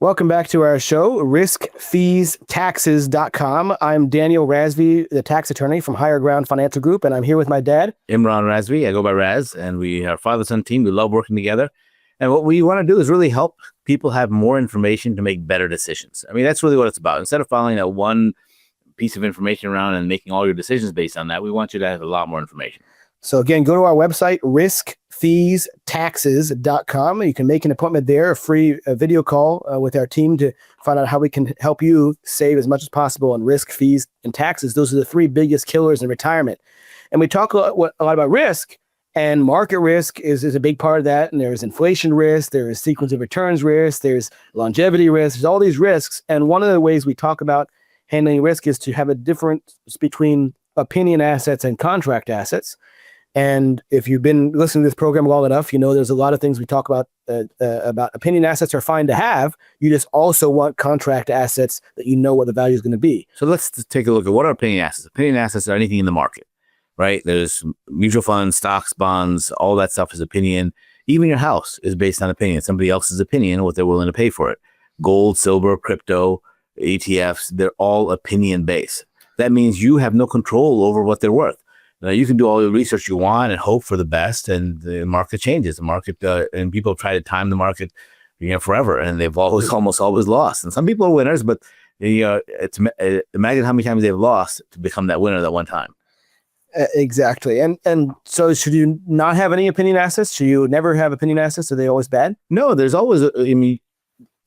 Welcome back to our show, riskfeestaxes.com. I'm Daniel Razvi, the tax attorney from Higher Ground Financial Group, and I'm here with my dad. Imran Razvi. I go by Raz, and we are father-son team. We love working together. And what we want to do is really help people have more information to make better decisions. I mean, that's really what it's about. Instead of following that one piece of information around and making all your decisions based on that, we want you to have a lot more information. So again, go to our website, riskfeestaxes.com. You can make an appointment there, a free video call with our team to find out how we can help you save as much as possible on risk, fees, and taxes. Those are the three biggest killers in retirement. And we talk a lot about risk, and market risk is a big part of that. And there's inflation risk, there's sequence of returns risk, there's longevity risk, there's all these risks. And one of the ways we talk about handling risk is to have a difference between opinion assets and contract assets. And if you've been listening to this program long enough, you know there's a lot of things we talk about opinion assets are fine to have. You just also want contract assets that you know what the value is going to be. So let's take a look at what are opinion assets. Opinion assets are anything in the market, right? There's mutual funds, stocks, bonds, all that stuff is opinion. Even your house is based on opinion. Somebody else's opinion, what they're willing to pay for it. Gold, silver, crypto, ETFs, they're all opinion based. That means you have no control over what they're worth. Now, you can do all the research you want and hope for the best, and the market changes. The market and people try to time the market, forever, and they've almost always lost. And some people are winners, but imagine how many times they've lost to become that winner that one time. Exactly. And so, should you not have any opinion assets? Should you never have opinion assets? Are they always bad? No, there's always.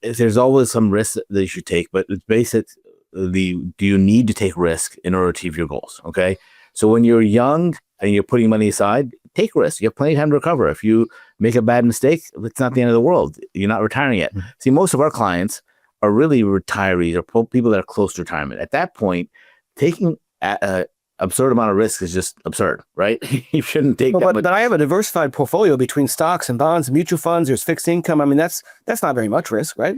There's always some risk that you should take, but it's basically do you need to take risk in order to achieve your goals? Okay. So when you're young and you're putting money aside, take risks. You have plenty of time to recover. If you make a bad mistake, it's not the end of the world. You're not retiring yet. Mm-hmm. See, most of our clients are really retirees or people that are close to retirement. At that point, taking an absurd amount of risk is just absurd, right? You shouldn't take that. But I have a diversified portfolio between stocks and bonds, mutual funds. There's fixed income. I mean, that's not very much risk, right?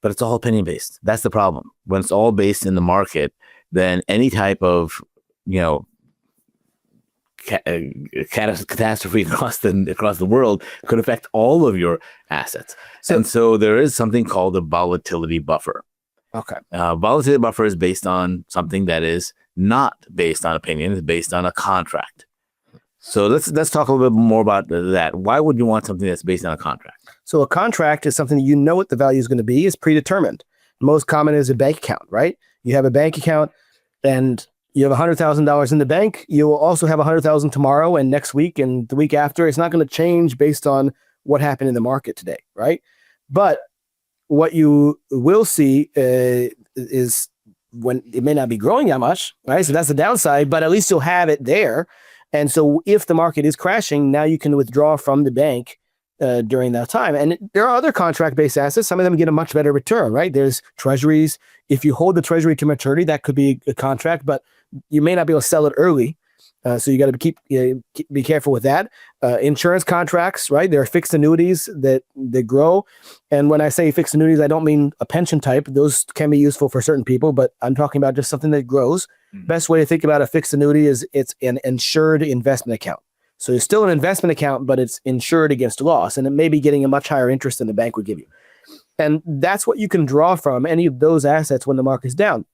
But it's all opinion based. That's the problem. When it's all based in the market, then any type of, catastrophe across the world could affect all of your assets. And so there is something called a volatility buffer. Okay. Volatility buffer is based on something that is not based on opinion. It's based on a contract. So let's talk a little bit more about that. Why would you want something that's based on a contract? So a contract is something that you know what the value is going to be. It's predetermined. Most common is a bank account, right? You have a bank account and you have $100,000 in the bank. You will also have $100,000 tomorrow and next week and the week after. It's not going to change based on what happened in the market today, right? But what you will see is when it may not be growing that much, right? So that's the downside, but at least you'll have it there. And so if the market is crashing, now you can withdraw from the bank during that time. And there are other contract-based assets. Some of them get a much better return, right? There's treasuries. If you hold the treasury to maturity, that could be a contract, but you may not be able to sell it early. So you got to be careful with that. Insurance contracts, right? There are fixed annuities that grow. And when I say fixed annuities, I don't mean a pension type. Those can be useful for certain people, but I'm talking about just something that grows. Mm-hmm. Best way to think about a fixed annuity is it's an insured investment account. So it's still an investment account, but it's insured against loss, and it may be getting a much higher interest than the bank would give you. And that's what you can draw from any of those assets when the market's down.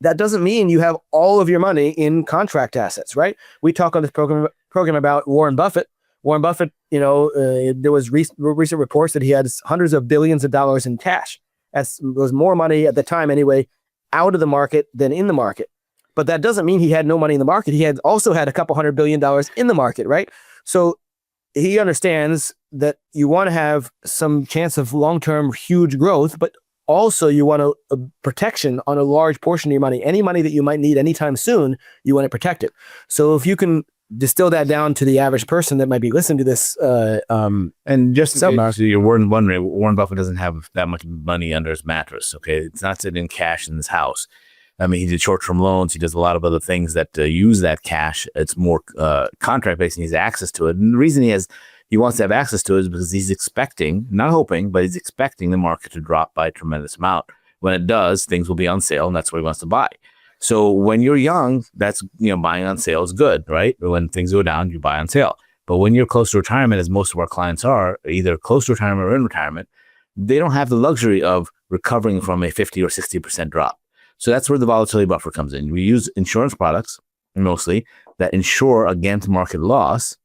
That doesn't mean you have all of your money in contract assets, right? We talk on this program about Warren Buffett. Warren Buffett, there was recent reports that he had hundreds of billions of dollars in cash. There was more money at the time anyway, out of the market than in the market. But that doesn't mean he had no money in the market. He had also had a couple $100 billion in the market, right? So he understands that you want to have some chance of long-term huge growth, but also you want a protection on a large portion of your money. Any money that you might need anytime soon, you want to protect it. So if you can distill that down to the average person that might be listening to this. And just so you're wondering, Warren Buffett doesn't have that much money under his mattress, okay? It's not sitting in cash in his house. I mean, he did short-term loans. He does a lot of other things that use that cash. It's more contract-based and he has access to it. And the reason he wants to have access to it is because he's expecting, not hoping, but he's expecting the market to drop by a tremendous amount. When it does, things will be on sale, and that's what he wants to buy. So when you're young, that's, buying on sale is good, right? When things go down, you buy on sale. But when you're close to retirement, as most of our clients are, either close to retirement or in retirement, they don't have the luxury of recovering from a 50 or 60% drop. So that's where the volatility buffer comes in. We use insurance products mostly that insure against market loss.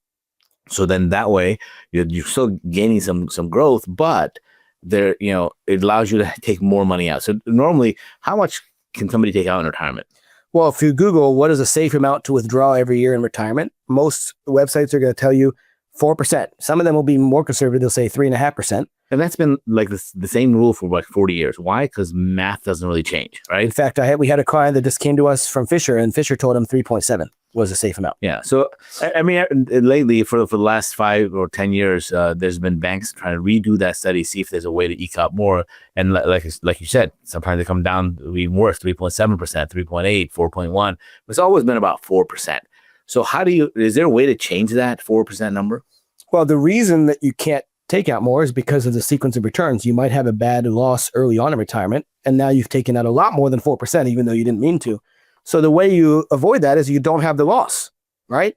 So then that way you're still gaining some growth, but there, it allows you to take more money out. So normally, how much can somebody take out in retirement? Well, if you Google what is a safe amount to withdraw every year in retirement, most websites are going to tell you 4%. Some of them will be more conservative. They'll say 3.5%. And that's been like the same rule for like 40 years. Why? Because math doesn't really change, right? In fact, we had a client that just came to us from Fisher, and Fisher told him 3.7 was a safe amount. Yeah. So, I mean, lately, for the last 5 or 10 years, there's been banks trying to redo that study, see if there's a way to eke out more. And like you said, sometimes they come down even worse, 3.7%, 3.8, 4.1. It's always been about 4%. So is there a way to change that 4% number? Well, the reason that you can't take out more is because of the sequence of returns. You might have a bad loss early on in retirement, and now you've taken out a lot more than 4%, even though you didn't mean to. So the way you avoid that is you don't have the loss, right?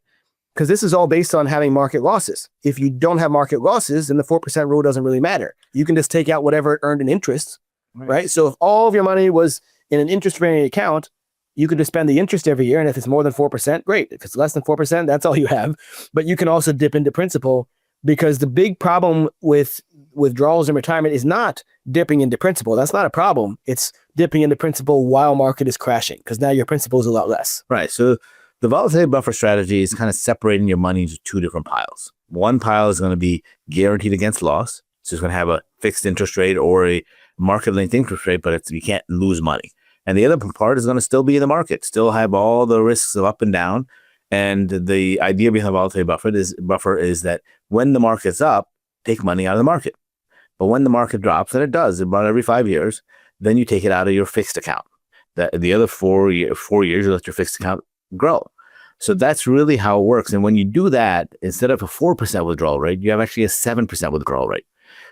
Because this is all based on having market losses. If you don't have market losses, then the 4% rule doesn't really matter. You can just take out whatever it earned in interest, right? So if all of your money was in an interest-bearing account, you could just spend the interest every year. And if it's more than 4%, great. If it's less than 4%, that's all you have. But you can also dip into principal, because the big problem with withdrawals in retirement is not dipping into principal. That's not a problem. It's dipping into principal while market is crashing, because now your principal is a lot less. Right. So the volatility buffer strategy is kind of separating your money into two different piles. One pile is going to be guaranteed against loss. So it's going to have a fixed interest rate or a market-linked interest rate, but you can't lose money. And the other part is going to still be in the market, still have all the risks of up and down. And the idea behind the volatility buffer is that when the market's up, take money out of the market. But when the market drops, and it does about every 5 years, then you take it out of your fixed account. The other 4 years, you let your fixed account grow. So that's really how it works. And when you do that, instead of a 4% withdrawal rate, you have actually a 7% withdrawal rate.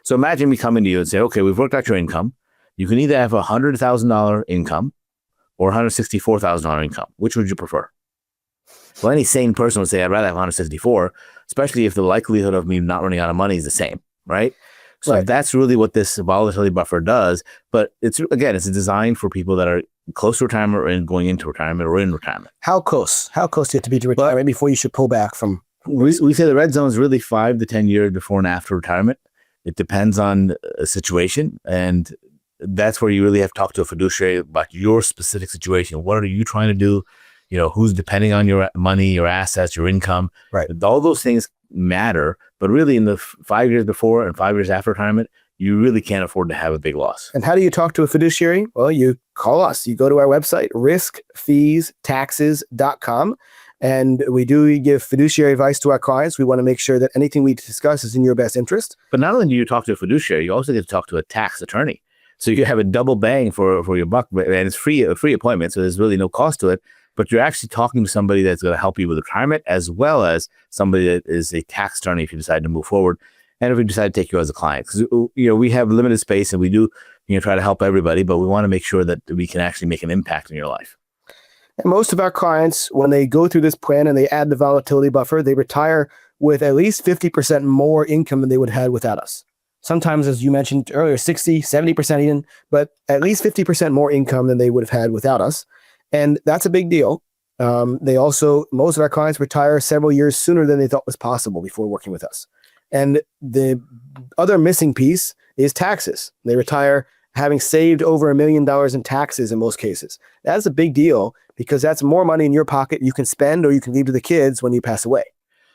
So imagine me coming to you and say, okay, we've worked out your income. You can either have a $100,000 income or $164,000 income. Which would you prefer? Well, any sane person would say, I'd rather have 164, especially if the likelihood of me not running out of money is the same, right? So Right. That's really what this volatility buffer does. But it's designed for people that are close to retirement or going into retirement or in retirement. How close? How close do you have to be to retirement before you should pull back from? We say the red zone is really 5 to 10 years before and after retirement. It depends on a situation. And that's where you really have to talk to a fiduciary about your specific situation. What are you trying to do? Who's depending on your money, your assets, your income. Right. All those things matter. But really in the 5 years before and 5 years after retirement, you really can't afford to have a big loss. And how do you talk to a fiduciary? Well, you call us. You go to our website, riskfeestaxes.com. And we do give fiduciary advice to our clients. We want to make sure that anything we discuss is in your best interest. But not only do you talk to a fiduciary, you also get to talk to a tax attorney. So you have a double bang for your buck, and it's a free appointment. So there's really no cost to it. But you're actually talking to somebody that's going to help you with retirement, as well as somebody that is a tax attorney if you decide to move forward. And if we decide to take you as a client, because we have limited space and we do try to help everybody, but we want to make sure that we can actually make an impact in your life. And most of our clients, when they go through this plan and they add the volatility buffer, they retire with at least 50% more income than they would have had without us. Sometimes, as you mentioned earlier, 60, 70% even, but at least 50% more income than they would have had without us. And that's a big deal. Most of our clients retire several years sooner than they thought was possible before working with us. And the other missing piece is taxes. They retire having saved over $1 million in taxes in most cases. That's a big deal because that's more money in your pocket you can spend or you can leave to the kids when you pass away.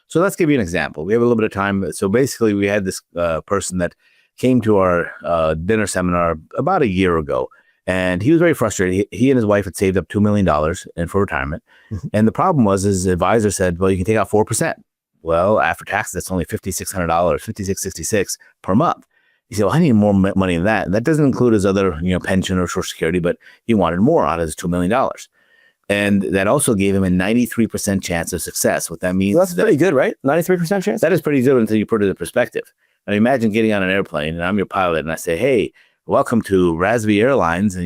So let's give you an example. We have a little bit of time. So basically, we had this person that came to our dinner seminar about a year ago. And he was very frustrated. He and his wife had saved up $2 million for retirement. Mm-hmm. And the problem was his advisor said, well, you can take out 4%. Well, after taxes, that's only $5,600, $5,666 per month. He said, well, I need more money than that. And that doesn't include his other pension or Social Security, but he wanted more out of his $2 million. And that also gave him a 93% chance of success. What that means— Well, that's pretty good, right? 93% chance? That is pretty good until you put it in perspective. I mean, imagine getting on an airplane and I'm your pilot and I say, hey, welcome to Razvi Airlines, and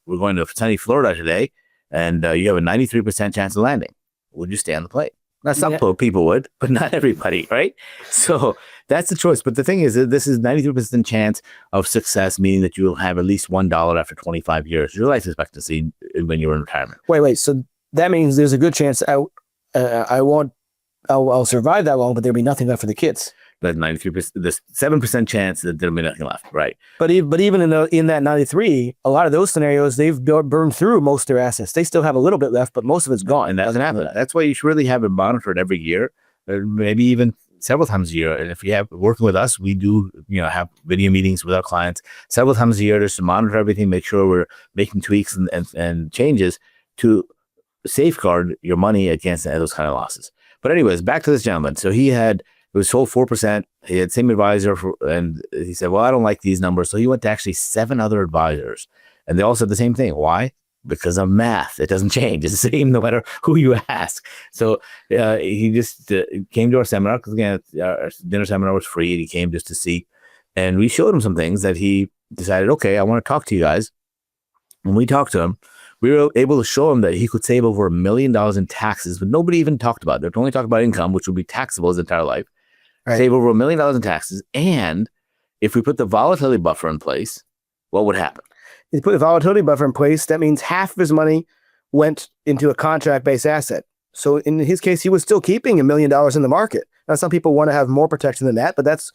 we're going to sunny Florida today, and you have a 93% chance of landing. Would you stay on the plane? Now, some people would, but not everybody, right? So that's the choice. But the thing is that this is 93% chance of success, meaning that you will have at least $1 after 25 years. Your life expectancy when you're in retirement. Wait. So that means there's a good chance I'll survive that long, but there'll be nothing left for the kids. That's 93%. There's 7% chance that there'll be nothing left, right? But even in that 93, a lot of those scenarios, they've burned through most of their assets. They still have a little bit left, but most of it's gone. And that doesn't happen. That's why you should really have it monitored every year, or maybe even several times a year. And if you have working with us, we do have video meetings with our clients several times a year just to monitor everything, make sure we're making tweaks and changes to safeguard your money against those kind of losses. But anyways, back to this gentleman. So it was sold 4%. He had same advisor and he said, well, I don't like these numbers. So he went to actually 7 other advisors and they all said the same thing. Why? Because of math. It doesn't change. It's the same no matter who you ask. So he just came to our seminar because again, our dinner seminar was free and he came just to see. And we showed him some things that he decided, okay, I want to talk to you guys. When we talked to him, we were able to show him that he could save over $1 million in taxes, but nobody even talked about it. They only talked about income, which would be taxable his entire life. Right. Save over $1 million in taxes. And if we put the volatility buffer in place, what would happen? If you put the volatility buffer in place, that means half of his money went into a contract-based asset. So in his case, he was still keeping $1 million in the market. Now, some people want to have more protection than that, but that's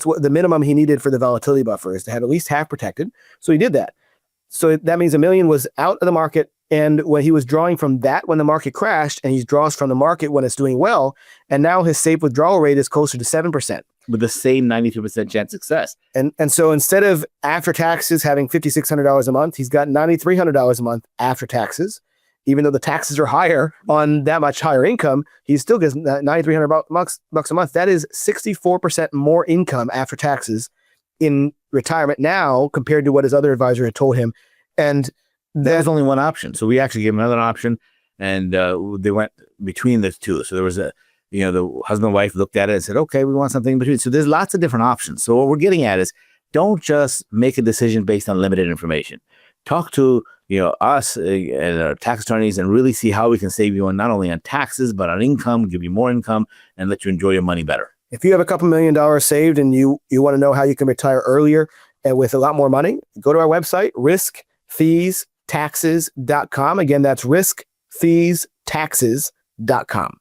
what the minimum he needed for the volatility buffer is to have at least half protected. So he did that. So that means $1 million was out of the market. And when he was drawing from that when the market crashed, and he draws from the market when it's doing well, and now his safe withdrawal rate is closer to 7%. With the same 92% chance of success. And so instead of after taxes having $5,600 a month, he's got $9,300 a month after taxes. Even though the taxes are higher on that much higher income, he still gets $9,300 a month. That is 64% more income after taxes in retirement now compared to what his other advisor had told him. And there's only one option. So we actually gave him another option and they went between the two. So there was the husband and wife looked at it and said, okay, we want something in between. So there's lots of different options. So what we're getting at is don't just make a decision based on limited information. Talk to us and our tax attorneys and really see how we can save you on not only on taxes, but on income, give you more income and let you enjoy your money better. If you have a couple $1 million saved and you want to know how you can retire earlier and with a lot more money, go to our website, riskfeestaxes.com. Again, that's riskfeestaxes.com.